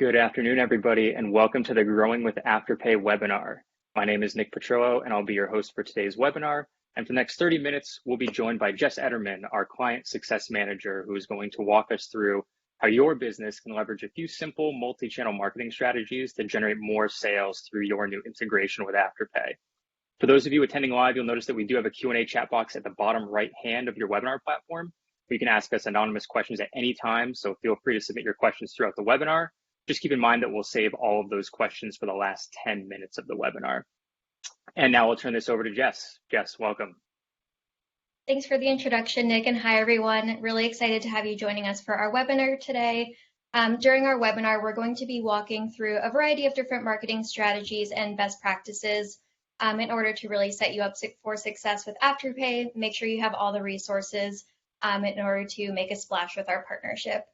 Good afternoon, everybody, and welcome to the Growing with Afterpay webinar. My name is Nick Petrillo, and I'll be your host for today's webinar. And for the next 30 minutes, we'll be joined by Jess Ederman, our Client Success Manager, who is going to walk us through how your business can leverage a few simple multi-channel marketing strategies to generate more sales through your new integration with Afterpay. For those of you attending live, you'll notice that we do have a Q&A chat box at the bottom right hand of your webinar platform. You can ask us anonymous questions at any time, so feel free to submit your questions throughout the webinar. Just keep in mind that we'll save all of those questions for the last 10 minutes of the webinar. And now I'll turn this over to Jess. Jess, welcome. Thanks for the introduction, Nick, and hi, everyone. Really excited to have you joining us for our webinar today. During our webinar, we're going to be walking through a variety of different marketing strategies and best practices in order to really set you up for success with Afterpay. Make sure you have all the resources in order to make a splash with our partnership.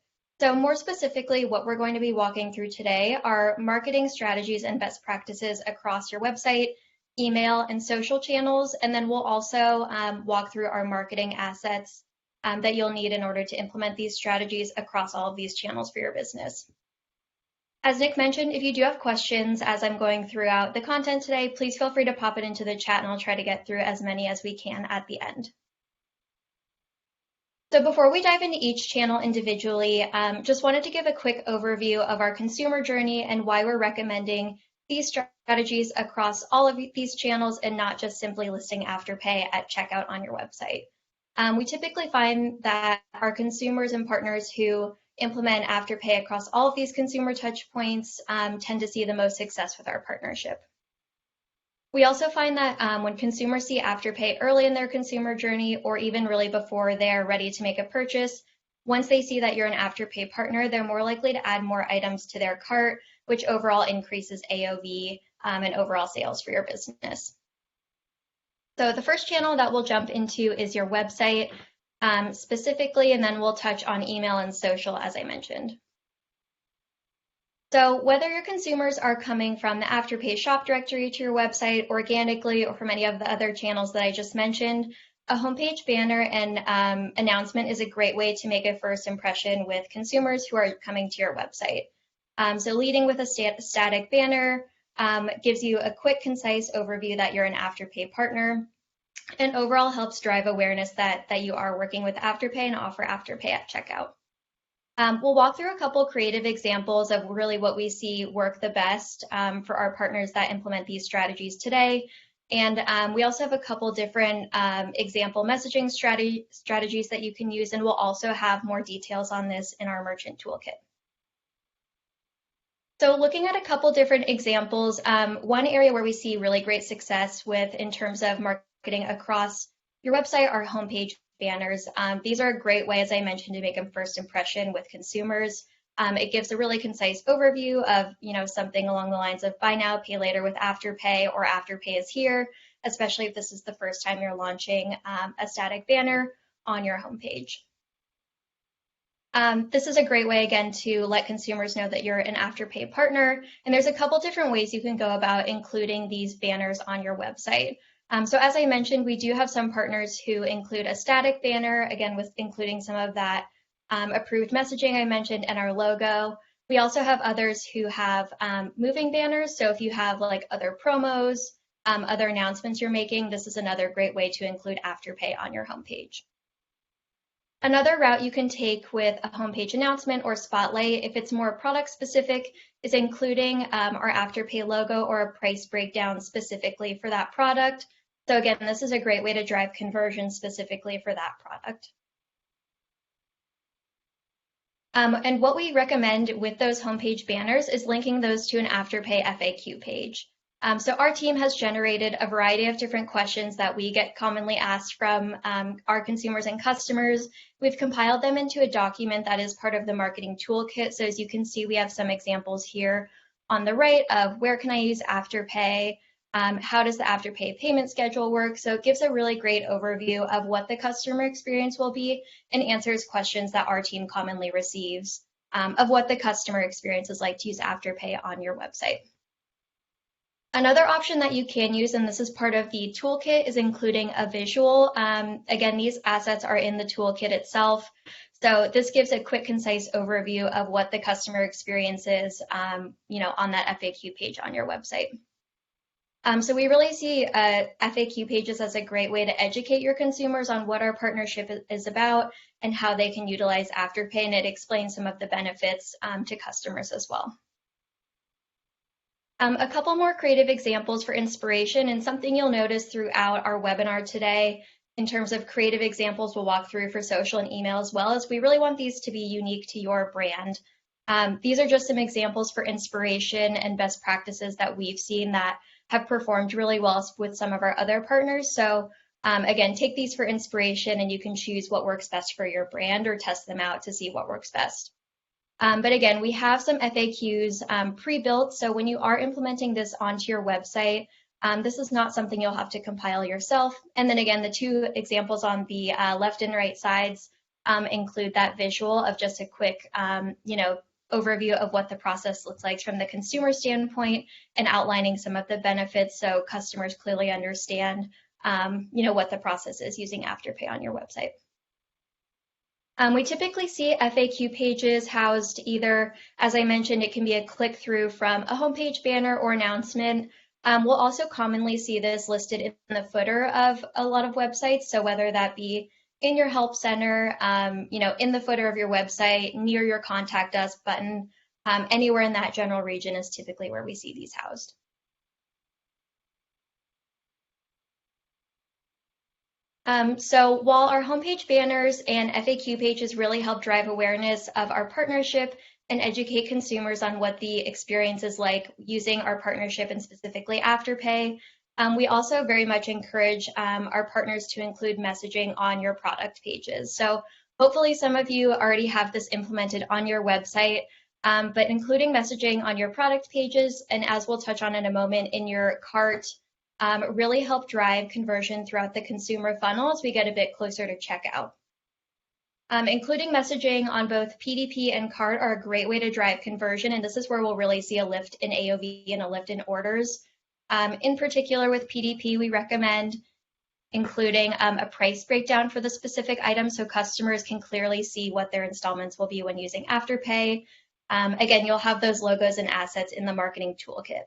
So more specifically, what we're going to be walking through today are marketing strategies and best practices across your website, email, and social channels. And then we'll also walk through our marketing assets that you'll need in order to implement these strategies across all of these channels for your business. As Nick mentioned, if you do have questions as I'm going throughout the content today, please feel free to pop it into the chat and I'll try to get through as many as we can at the end. So before we dive into each channel individually, just wanted to give a quick overview of our consumer journey and why we're recommending these strategies across all of these channels and not just simply listing Afterpay at checkout on your website. We typically find that our consumers and partners who implement Afterpay across all of these consumer touch points tend to see the most success with our partnership. We also find that when consumers see Afterpay early in their consumer journey, or even really before they're ready to make a purchase, once they see that you're an Afterpay partner, they're more likely to add more items to their cart, which overall increases AOV and overall sales for your business. So the first channel that we'll jump into is your website specifically, and then we'll touch on email and social, as I mentioned. So whether your consumers are coming from the Afterpay shop directory to your website organically or from any of the other channels that I just mentioned, a homepage banner and announcement is a great way to make a first impression with consumers who are coming to your website. So leading with a static banner gives you a quick, concise overview that you're an Afterpay partner and overall helps drive awareness that you are working with Afterpay and offer Afterpay at checkout. We'll walk through a couple creative examples of really what we see work the best for our partners that implement these strategies today. And we also have a couple different example messaging strategies that you can use, and we'll also have more details on this in our merchant toolkit. So looking at a couple different examples, one area where we see really great success with in terms of marketing across your website are homepage banners. These are a great way, as I mentioned, to make a first impression with consumers. It gives a really concise overview of, something along the lines of buy now, pay later with Afterpay, or Afterpay is here, especially if this is the first time you're launching a static banner on your homepage. This is a great way, again, to let consumers know that you're an Afterpay partner. And there's a couple different ways you can go about including these banners on your website. So as I mentioned, we do have some partners who include a static banner, again, with including some of that approved messaging I mentioned and our logo. We also have others who have moving banners. So if you have like other promos, other announcements you're making, this is another great way to include Afterpay on your homepage. Another route you can take with a homepage announcement or spotlight, if it's more product specific, is including our Afterpay logo or a price breakdown specifically for that product. So again, this is a great way to drive conversion specifically for that product. And what we recommend with those homepage banners is linking those to an Afterpay FAQ page. So our team has generated a variety of different questions that we get commonly asked from our consumers and customers. We've compiled them into a document that is part of the marketing toolkit. So as you can see, we have some examples here on the right of where can I use Afterpay, how does the Afterpay payment schedule work? So it gives a really great overview of what the customer experience will be and answers questions that our team commonly receives of what the customer experience is like to use Afterpay on your website. Another option that you can use, and this is part of the toolkit, is including a visual. Again, these assets are in the toolkit itself. So this gives a quick, concise overview of what the customer experience is, on that FAQ page on your website. So we really see FAQ pages as a great way to educate your consumers on what our partnership is about and how they can utilize Afterpay, and it explains some of the benefits to customers as well. A couple more creative examples for inspiration, and something you'll notice throughout our webinar today in terms of creative examples we'll walk through for social and email, as well as we really want these to be unique to your brand. These are just some examples for inspiration and best practices that we've seen that have performed really well with some of our other partners. So again, take these for inspiration and you can choose what works best for your brand or test them out to see what works best. But again, we have some FAQs pre-built, so when you are implementing this onto your website, this is not something you'll have to compile yourself. And then again, the two examples on the left and right sides include that visual of just a quick, overview of what the process looks like from the consumer standpoint and outlining some of the benefits so customers clearly understand, what the process is using Afterpay on your website. We typically see FAQ pages housed either, as I mentioned, it can be a click through from a homepage banner or announcement. We'll also commonly see this listed in the footer of a lot of websites. So whether that be in your help center, in the footer of your website, near your contact us button, anywhere in that general region is typically where we see these housed. So while our homepage banners and FAQ pages really help drive awareness of our partnership and educate consumers on what the experience is like using our partnership and specifically Afterpay, we also very much encourage our partners to include messaging on your product pages. So hopefully some of you already have this implemented on your website, but including messaging on your product pages, and as we'll touch on in a moment, in your cart, really help drive conversion throughout the consumer funnel as we get a bit closer to checkout. Including messaging on both PDP and cart are a great way to drive conversion, and this is where we'll really see a lift in AOV and a lift in orders. In particular with PDP, we recommend including a price breakdown for the specific item so customers can clearly see what their installments will be when using Afterpay. Again, you'll have those logos and assets in the marketing toolkit.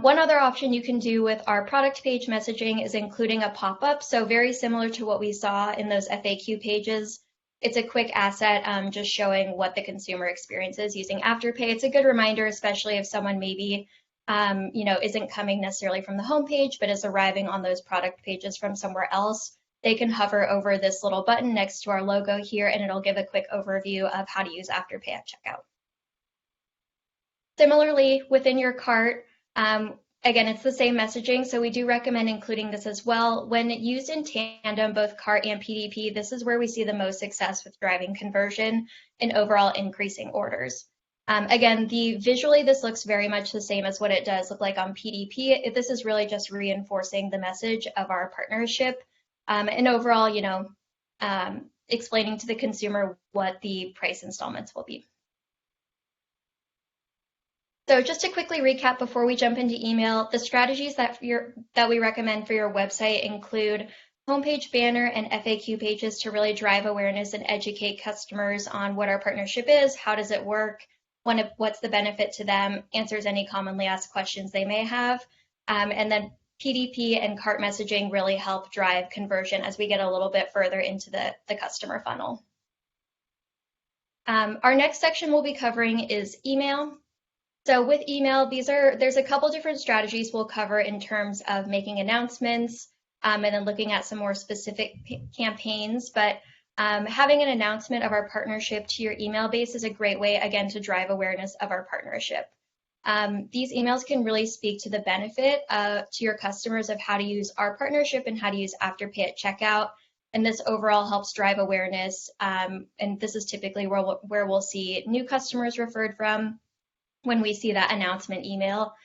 One other option you can do with our product page messaging is including a pop-up. So very similar to what we saw in those FAQ pages. It's a quick asset just showing what the consumer experience is using Afterpay. It's a good reminder, especially if someone maybe isn't coming necessarily from the homepage, but is arriving on those product pages from somewhere else. They can hover over this little button next to our logo here, and it'll give a quick overview of how to use Afterpay at checkout. Similarly, within your cart, again, it's the same messaging, so we do recommend including this as well. When used in tandem, both cart and PDP, this is where we see the most success with driving conversion and overall increasing orders. Again, visually, this looks very much the same as what it does look like on PDP. This is really just reinforcing the message of our partnership and overall, explaining to the consumer what the price installments will be. So just to quickly recap before we jump into email, the strategies that we recommend for your website include homepage banner and FAQ pages to really drive awareness and educate customers on what our partnership is, how does it work, what's the benefit to them, answers any commonly asked questions they may have, and then PDP and cart messaging really help drive conversion as we get a little bit further into the customer funnel. Our next section we'll be covering is email. So with email, there's a couple different strategies we'll cover in terms of making announcements and then looking at some more specific campaigns. But having an announcement of our partnership to your email base is a great way, again, to drive awareness of our partnership. These emails can really speak to the benefit to your customers of how to use our partnership and how to use Afterpay at checkout. And this overall helps drive awareness. And this is typically where we'll see new customers referred from when we see that announcement email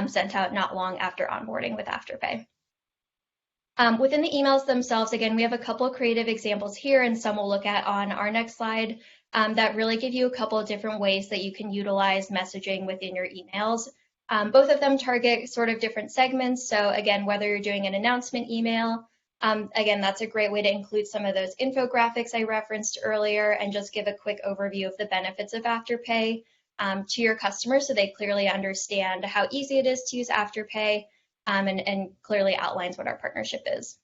sent out not long after onboarding with Afterpay. Within the emails themselves, again, we have a couple of creative examples here and some we'll look at on our next slide that really give you a couple of different ways that you can utilize messaging within your emails. Both of them target sort of different segments. So again, whether you're doing an announcement email, again, that's a great way to include some of those infographics I referenced earlier and just give a quick overview of the benefits of Afterpay to your customers so they clearly understand how easy it is to use Afterpay and clearly outlines what our partnership is.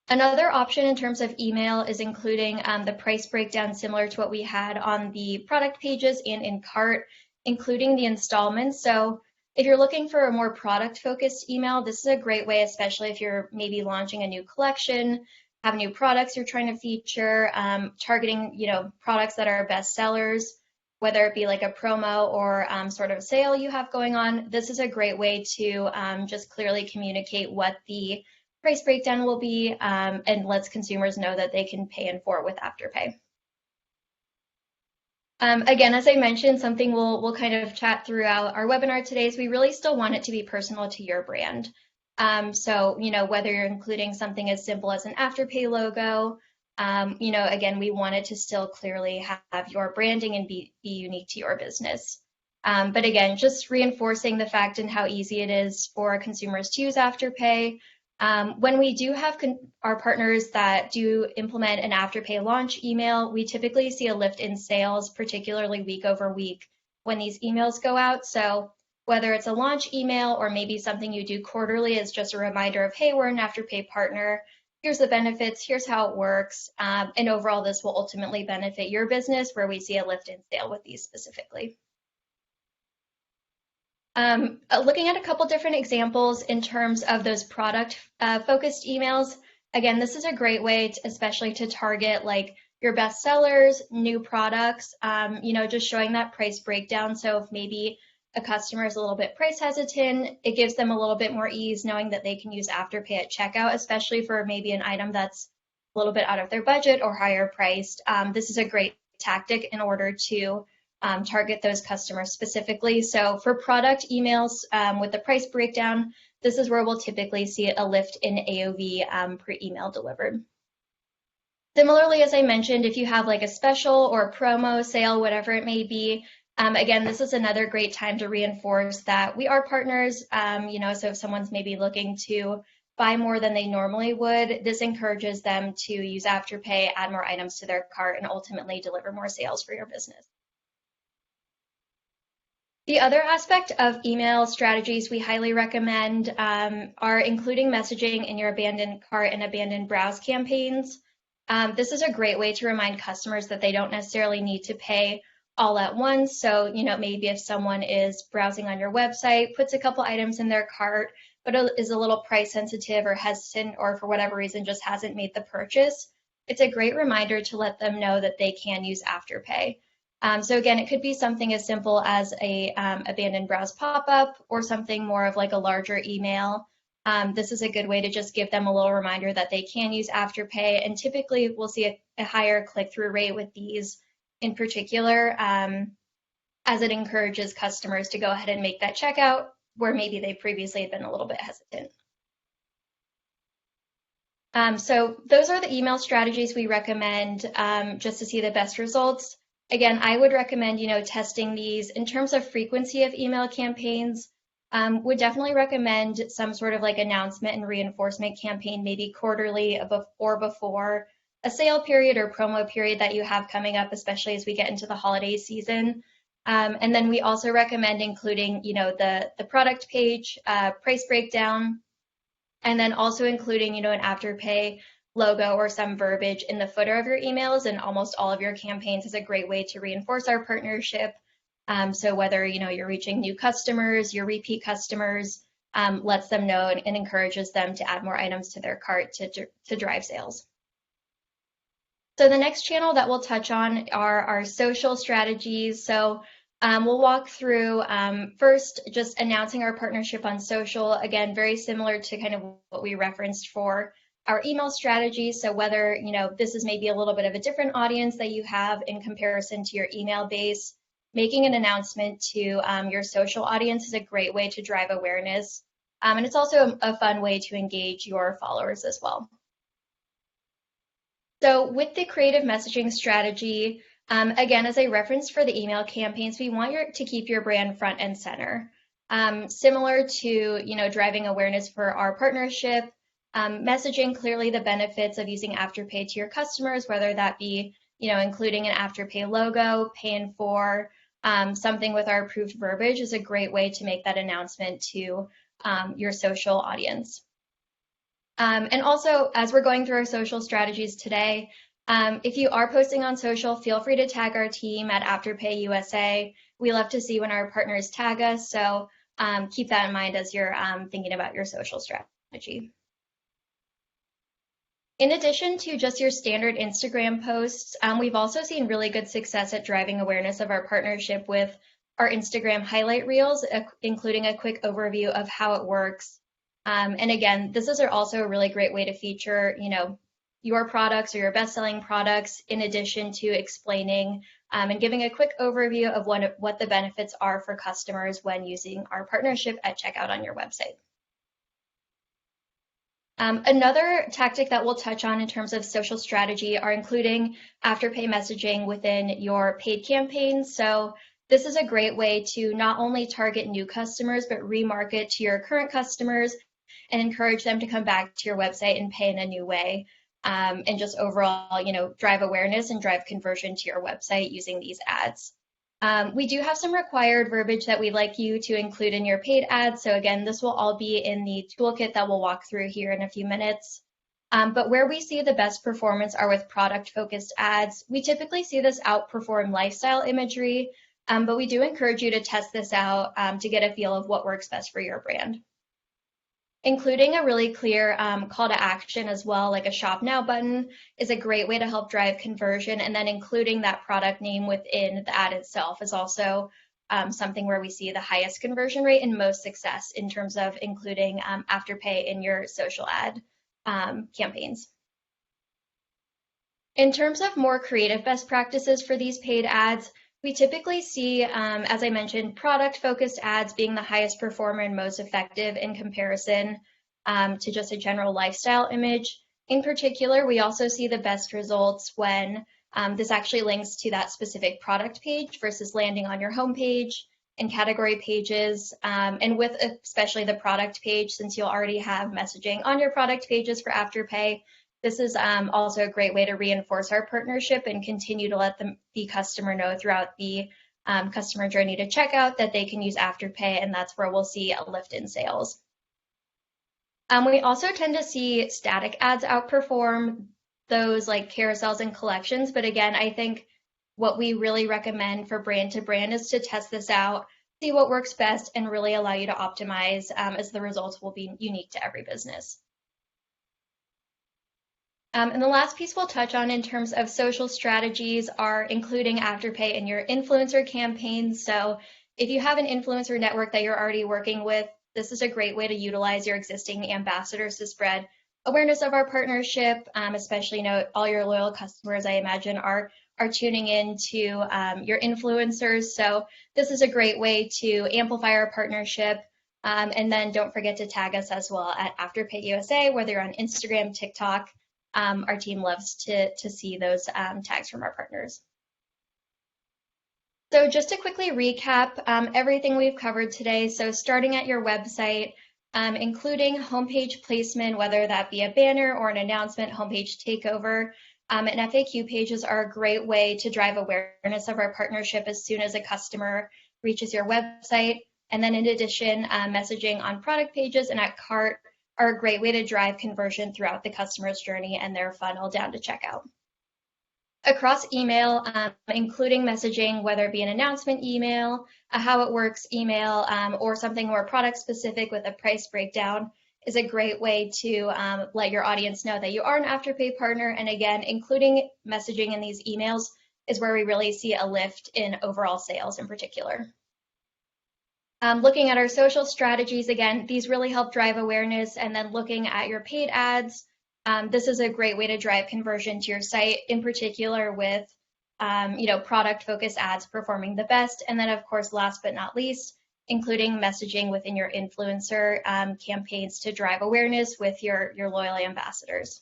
Another option in terms of email is including the price breakdown similar to what we had on the product pages and in cart, including the installments. So if you're looking for a more product-focused email, this is a great way, especially if you're maybe launching a new collection, have new products you're trying to feature, targeting products that are best sellers, whether it be like a promo or sort of a sale you have going on. This is a great way to just clearly communicate what the price breakdown will be and lets consumers know that they can pay in full with Afterpay. Again, as I mentioned, something we'll kind of chat throughout our webinar today is we really still want it to be personal to your brand. So, whether you're including something as simple as an Afterpay logo, again, we want it to still clearly have your branding and be unique to your business. But again, just reinforcing the fact and how easy it is for consumers to use Afterpay. When we do have our partners that do implement an Afterpay launch email, we typically see a lift in sales, particularly week over week when these emails go out. So whether it's a launch email or maybe something you do quarterly is just a reminder of, hey, we're an Afterpay partner. Here's the benefits. Here's how it works. And overall, this will ultimately benefit your business where we see a lift in sale with these specifically. Looking at a couple different examples in terms of those product focused emails. Again, this is a great way especially to target like your best sellers, new products, just showing that price breakdown. So if maybe a customer is a little bit price hesitant, it gives them a little bit more ease knowing that they can use Afterpay at checkout, especially for maybe an item that's a little bit out of their budget or higher priced. This is a great tactic in order to target those customers specifically. So for product emails with the price breakdown, this is where we'll typically see a lift in AOV per email delivered. Similarly, as I mentioned, if you have like a special or a promo sale, whatever it may be, again, this is another great time to reinforce that we are partners. So if someone's maybe looking to buy more than they normally would, this encourages them to use Afterpay, add more items to their cart, and ultimately deliver more sales for your business. The other aspect of email strategies we highly recommend are including messaging in your abandoned cart and abandoned browse campaigns. This is a great way to remind customers that they don't necessarily need to pay all at once. So, maybe if someone is browsing on your website, puts a couple items in their cart, but is a little price sensitive or hesitant, or for whatever reason just hasn't made the purchase, it's a great reminder to let them know that they can use Afterpay. So again, it could be something as simple as a abandoned browse pop-up or something more of like a larger email. This is a good way to just give them a little reminder that they can use Afterpay, and typically we'll see a higher click-through rate with these in particular, as it encourages customers to go ahead and make that checkout where maybe they previously had been a little bit hesitant. So those are the email strategies we recommend just to see the best results. Again, I would recommend, testing these in terms of frequency of email campaigns. Would definitely recommend some sort of like announcement and reinforcement campaign, maybe quarterly or before a sale period or promo period that you have coming up, especially as we get into the holiday season. And then we also recommend including, the product page, price breakdown, and then also including, an Afterpay logo or some verbiage in the footer of your emails and almost all of your campaigns is a great way to reinforce our partnership. So whether, you're reaching new customers, your repeat customers, lets them know and encourages them to add more items to their cart to drive sales. So the next channel that we'll touch on are our social strategies. So we'll walk through first just announcing our partnership on social. Again, very similar to kind of what we referenced for our email strategy. So whether, this is maybe a little bit of a different audience that you have in comparison to your email base, making an announcement to your social audience is a great way to drive awareness. And it's also a fun way to engage your followers as well. So with the creative messaging strategy, again, as I referenced for the email campaigns, we want to keep your brand front and center. Similar to, driving awareness for our partnership, messaging clearly the benefits of using Afterpay to your customers, whether that be, including an Afterpay logo, paying for something with our approved verbiage is a great way to make that announcement to your social audience. And also, as we're going through our social strategies today, if you are posting on social, feel free to tag our team at Afterpay USA. We love to see when our partners tag us, so keep that in mind as you're thinking about your social strategy. In addition to just your standard Instagram posts, we've also seen really good success at driving awareness of our partnership with our Instagram highlight reels, including a quick overview of how it works. And again, this is also a really great way to feature, your products or your best-selling products, in addition to explaining and giving a quick overview of what the benefits are for customers when using our partnership at checkout on your website. Another tactic that we'll touch on in terms of social strategy are including Afterpay messaging within your paid campaigns. So this is a great way to not only target new customers, but remarket to your current customers and encourage them to come back to your website and pay in a new way. And just overall, drive awareness and drive conversion to your website using these ads. We do have some required verbiage that we'd like you to include in your paid ads. So again, this will all be in the toolkit that we'll walk through here in a few minutes. But where we see the best performance are with product-focused ads. We typically see this outperform lifestyle imagery, but we do encourage you to test this out to get a feel of what works best for your brand. Including a really clear call to action as well, like a Shop Now button, is a great way to help drive conversion. And then including that product name within the ad itself is also something where we see the highest conversion rate and most success in terms of including Afterpay in your social ad campaigns. In terms of more creative best practices for these paid ads, we typically see, as I mentioned, product-focused ads being the highest performer and most effective in comparison to just a general lifestyle image. In particular, we also see the best results when this actually links to that specific product page versus landing on your homepage and category pages. And with especially the product page, since you'll already have messaging on your product pages for Afterpay, this is also a great way to reinforce our partnership and continue to let the customer know throughout the customer journey to checkout that they can use Afterpay, and that's where we'll see a lift in sales. We also tend to see static ads outperform those like carousels and collections, but again, I think what we really recommend for brand to brand is to test this out, see what works best, and really allow you to optimize as the results will be unique to every business. And the last piece we'll touch on in terms of social strategies are including Afterpay in your influencer campaigns. So if you have an influencer network that you're already working with, this is a great way to utilize your existing ambassadors to spread awareness of our partnership, especially all your loyal customers, I imagine, are tuning in to your influencers. So this is a great way to amplify our partnership. And then don't forget to tag us as well at Afterpay USA, whether you're on Instagram, TikTok. Our team loves to see those tags from our partners. So just to quickly recap everything we've covered today. So starting at your website, including homepage placement, whether that be a banner or an announcement, homepage takeover, and FAQ pages are a great way to drive awareness of our partnership as soon as a customer reaches your website. And then in addition, messaging on product pages and at cart are a great way to drive conversion throughout the customer's journey and their funnel down to checkout. Across email, including messaging, whether it be an announcement email, a how it works email, or something more product specific with a price breakdown, is a great way to let your audience know that you are an Afterpay partner. And again, including messaging in these emails is where we really see a lift in overall sales in particular. Looking at our social strategies, again, these really help drive awareness. And then looking at your paid ads, this is a great way to drive conversion to your site, in particular with product-focused ads performing the best. And then, of course, last but not least, including messaging within your influencer campaigns to drive awareness with your loyal ambassadors.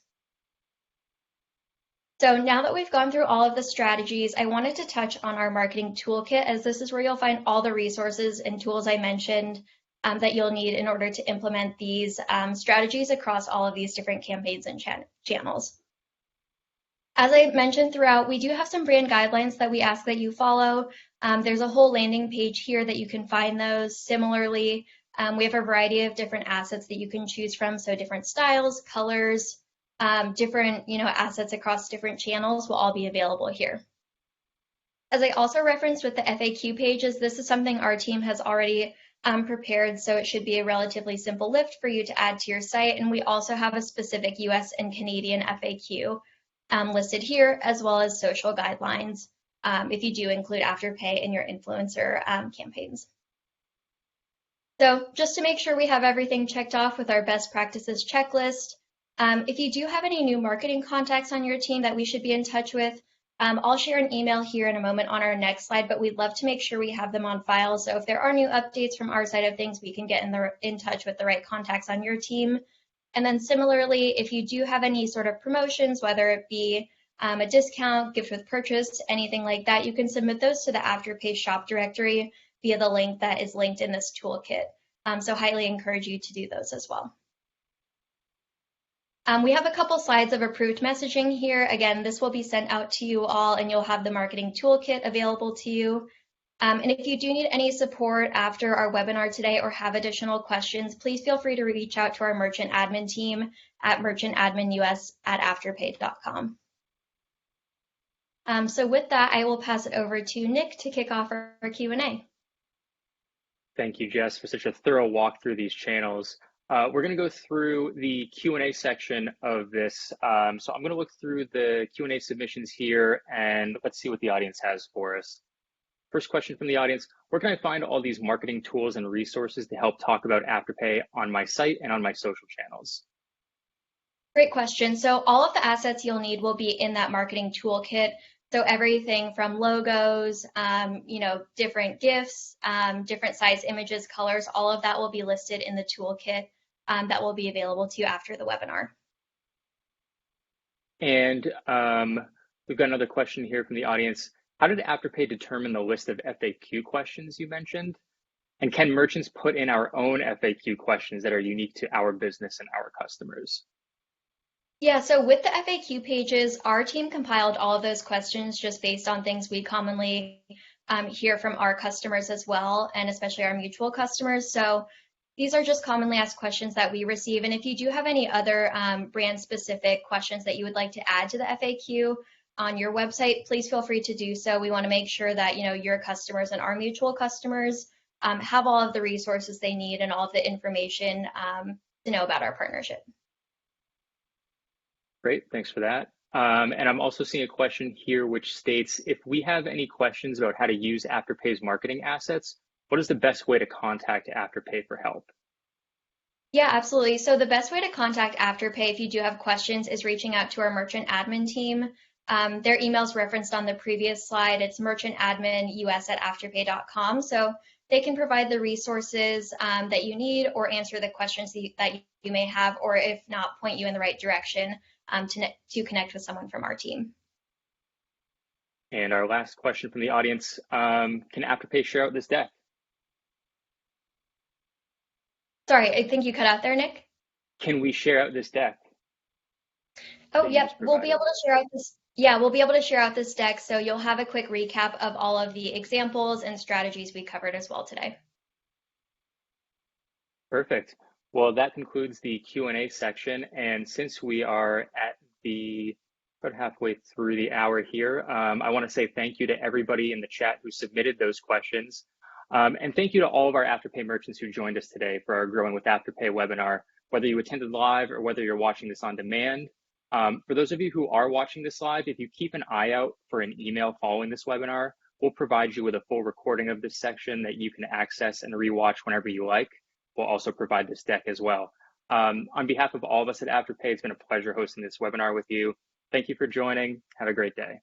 So now that we've gone through all of the strategies, I wanted to touch on our marketing toolkit, as this is where you'll find all the resources and tools I mentioned that you'll need in order to implement these strategies across all of these different campaigns and channels. As I mentioned throughout, we do have some brand guidelines that we ask that you follow. There's a whole landing page here that you can find those. Similarly, we have a variety of different assets that you can choose from, so different styles, colors, different assets across different channels will all be available here. As I also referenced with the FAQ pages, this is something our team has already prepared, so it should be a relatively simple lift for you to add to your site. And we also have a specific US and Canadian FAQ listed here, as well as social guidelines if you do include Afterpay in your influencer campaigns. So just to make sure we have everything checked off with our best practices checklist, if you do have any new marketing contacts on your team that we should be in touch with, I'll share an email here in a moment on our next slide, but we'd love to make sure we have them on file. So if there are new updates from our side of things, we can get in touch with the right contacts on your team. And then similarly, if you do have any sort of promotions, whether it be a discount, gift with purchase, anything like that, you can submit those to the Afterpay shop directory via the link that is linked in this toolkit. So highly encourage you to do those as well. We have a couple slides of approved messaging here. Again, this will be sent out to you all, and you'll have the marketing toolkit available to you. And if you do need any support after our webinar today or have additional questions, please feel free to reach out to our merchant admin team at merchantadminus@afterpay.com. So with that, I will pass it over to Nick to kick off our Q&A. Thank you, Jess, for such a thorough walk through these channels. We're going to go through the Q&A section of this. So I'm going to look through the Q&A submissions here, and let's see what the audience has for us. First question from the audience: where can I find all these marketing tools and resources to help talk about Afterpay on my site and on my social channels? Great question. So all of the assets you'll need will be in that marketing toolkit. So everything from logos, different GIFs, different size images, colors, all of that will be listed in the toolkit that will be available to you after the webinar. And we've got another question here from the audience. How did Afterpay determine the list of FAQ questions you mentioned? And can merchants put in our own FAQ questions that are unique to our business and our customers? Yeah, so with the FAQ pages, our team compiled all of those questions just based on things we commonly hear from our customers as well, and especially our mutual customers. So these are just commonly asked questions that we receive. And if you do have any other brand-specific questions that you would like to add to the FAQ on your website, please feel free to do so. We want to make sure that your customers and our mutual customers have all of the resources they need and all of the information to know about our partnership. Great, thanks for that. And I'm also seeing a question here which states, if we have any questions about how to use Afterpay's marketing assets, what is the best way to contact Afterpay for help? Yeah, absolutely. So the best way to contact Afterpay if you do have questions is reaching out to our merchant admin team. Their email's referenced on the previous slide. It's merchantadminus@afterpay.com. So they can provide the resources that you need or answer the questions that you may have, or if not, point you in the right direction to connect with someone from our team. And our last question from the audience, can Afterpay share out this deck? Sorry, I think you cut out there, Nick. Can we share out this deck? Oh, yep, we'll be able to share out this. Yeah, we'll be able to share out this deck, so you'll have a quick recap of all of the examples and strategies we covered as well today. Perfect. Well, that concludes the Q&A section, and since we are at about halfway through the hour here, I want to say thank you to everybody in the chat who submitted those questions, and thank you to all of our Afterpay merchants who joined us today for our Growing with Afterpay webinar, whether you attended live or whether you're watching this on demand. For those of you who are watching this live, if you keep an eye out for an email following this webinar, we'll provide you with a full recording of this section that you can access and rewatch whenever you like. We'll also provide this deck as well. On behalf of all of us at Afterpay, it's been a pleasure hosting this webinar with you. Thank you for joining. Have a great day.